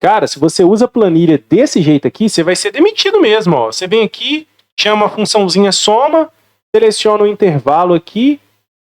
Cara, se você usa planilha desse jeito aqui, você vai ser demitido mesmo, ó. Você vem aqui, chama a funçãozinha soma, seleciona o intervalo aqui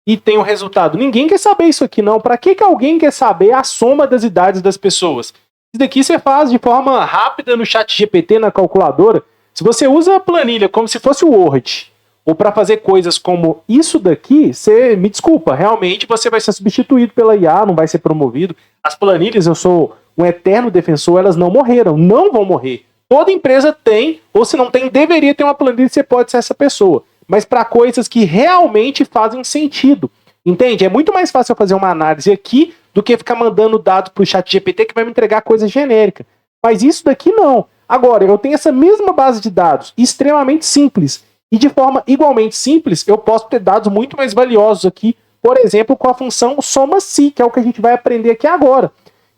e tem o resultado. Ninguém quer saber isso aqui, não. Para que alguém quer saber a soma das idades das pessoas? Isso daqui você faz de forma rápida no ChatGPT, na calculadora. Se você usa a planilha como se fosse o Word, ou para fazer coisas como isso daqui, você me desculpa, realmente você vai ser substituído pela IA, não vai ser promovido. As planilhas, eu sou um eterno defensor, elas não morreram, não vão morrer. Toda empresa tem, ou se não tem, deveria ter uma planilha, você pode ser essa pessoa. Mas para coisas que realmente fazem sentido. Entende? É muito mais fácil eu fazer uma análise aqui do que ficar mandando dados para o ChatGPT que vai me entregar coisa genérica. Mas isso daqui não. Agora, eu tenho essa mesma base de dados extremamente simples. E de forma igualmente simples, eu posso ter dados muito mais valiosos aqui, por exemplo, com a função soma-se, que é o que a gente vai aprender aqui agora.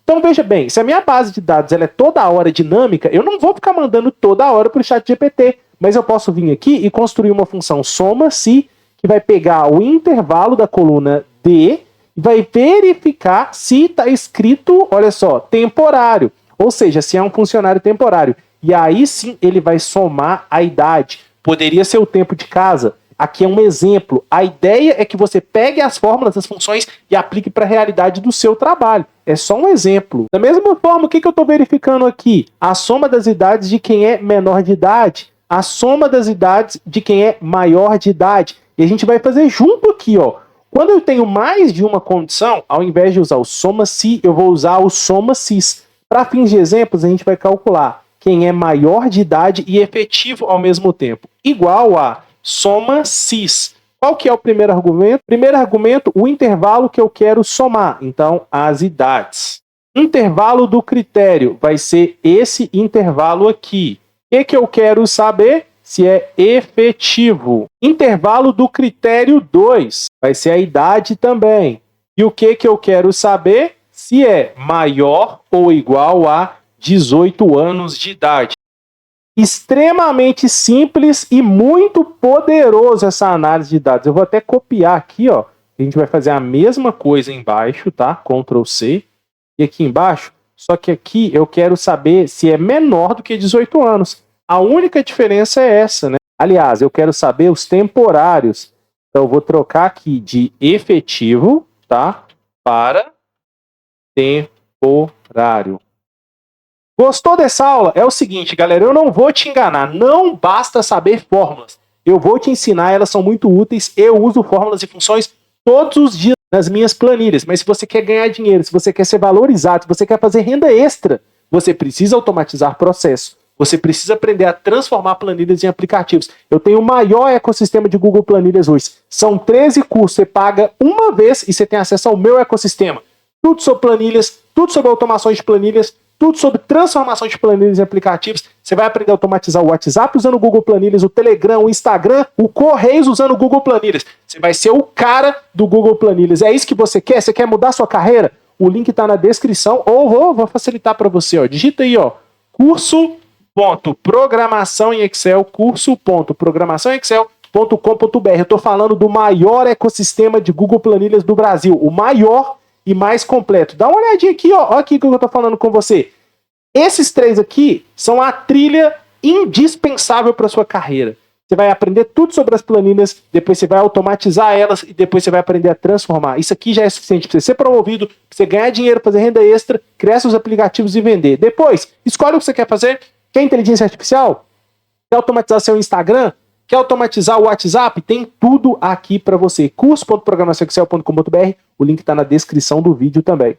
Então veja bem, se a minha base de dados ela é toda hora dinâmica, eu não vou ficar mandando toda hora para o ChatGPT, mas eu posso vir aqui e construir uma função soma-se, que vai pegar o intervalo da coluna D e vai verificar se está escrito, olha só, temporário, ou seja, se é um funcionário temporário. E aí sim ele vai somar a idade. Poderia ser o tempo de casa. Aqui é um exemplo. A ideia é que você pegue as fórmulas das funções e aplique para a realidade do seu trabalho. É só um exemplo. Da mesma forma, o que eu estou verificando aqui? A soma das idades de quem é menor de idade. A soma das idades de quem é maior de idade. E a gente vai fazer junto aqui, ó. Quando eu tenho mais de uma condição, ao invés de usar o soma-se, eu vou usar o soma-sis. Para fins de exemplos, a gente vai calcular quem é maior de idade e efetivo ao mesmo tempo, igual a soma-sis. Qual que é o primeiro argumento? Primeiro argumento, o intervalo que eu quero somar. Então, as idades. Intervalo do critério vai ser esse intervalo aqui. O que eu quero saber? Se é efetivo. Intervalo do critério 2 vai ser a idade também. E o que eu quero saber? Se é maior ou igual a 18 anos de idade. Extremamente simples e muito poderoso essa análise de dados. Eu vou até copiar aqui, ó. A gente vai fazer a mesma coisa embaixo, tá? Ctrl C. E aqui embaixo, só que aqui eu quero saber se é menor do que 18 anos. A única diferença é essa, né? Aliás, eu quero saber os temporários. Então eu vou trocar aqui de efetivo, tá? Para temporário. Gostou dessa aula? É o seguinte, galera, eu não vou te enganar, não basta saber fórmulas. Eu vou te ensinar, elas são muito úteis, eu uso fórmulas e funções todos os dias nas minhas planilhas, mas se você quer ganhar dinheiro, se você quer ser valorizado, se você quer fazer renda extra, você precisa automatizar processos, você precisa aprender a transformar planilhas em aplicativos. Eu tenho o maior ecossistema de Google Planilhas hoje. São 13 cursos, você paga uma vez e você tem acesso ao meu ecossistema. Tudo sobre planilhas, tudo sobre automações de planilhas, tudo sobre transformação de planilhas em aplicativos. Você vai aprender a automatizar o WhatsApp usando o Google Planilhas, o Telegram, o Instagram, o Correios usando o Google Planilhas. Você vai ser o cara do Google Planilhas. É isso que você quer? Você quer mudar sua carreira? O link está na descrição ou vou facilitar para você. Ó. Digita aí, ó, curso.programação em Excel, curso.programaçãoemexcel.com.br. Eu estou falando do maior ecossistema de Google Planilhas do Brasil. O maior e mais completo. Dá uma olhadinha aqui, ó. Olha aqui que eu tô falando com você. Esses 3 aqui são a trilha indispensável para sua carreira. Você vai aprender tudo sobre as planilhas, depois você vai automatizar elas e depois você vai aprender a transformar. Isso aqui já é suficiente para você ser promovido, para você ganhar dinheiro, fazer renda extra, criar seus aplicativos e vender. Depois, escolhe o que você quer fazer. Quer inteligência artificial? Quer automatizar seu Instagram? Quer automatizar o WhatsApp? Tem tudo aqui para você. curso.programaçãoexcel.com.br. O link está na descrição do vídeo também.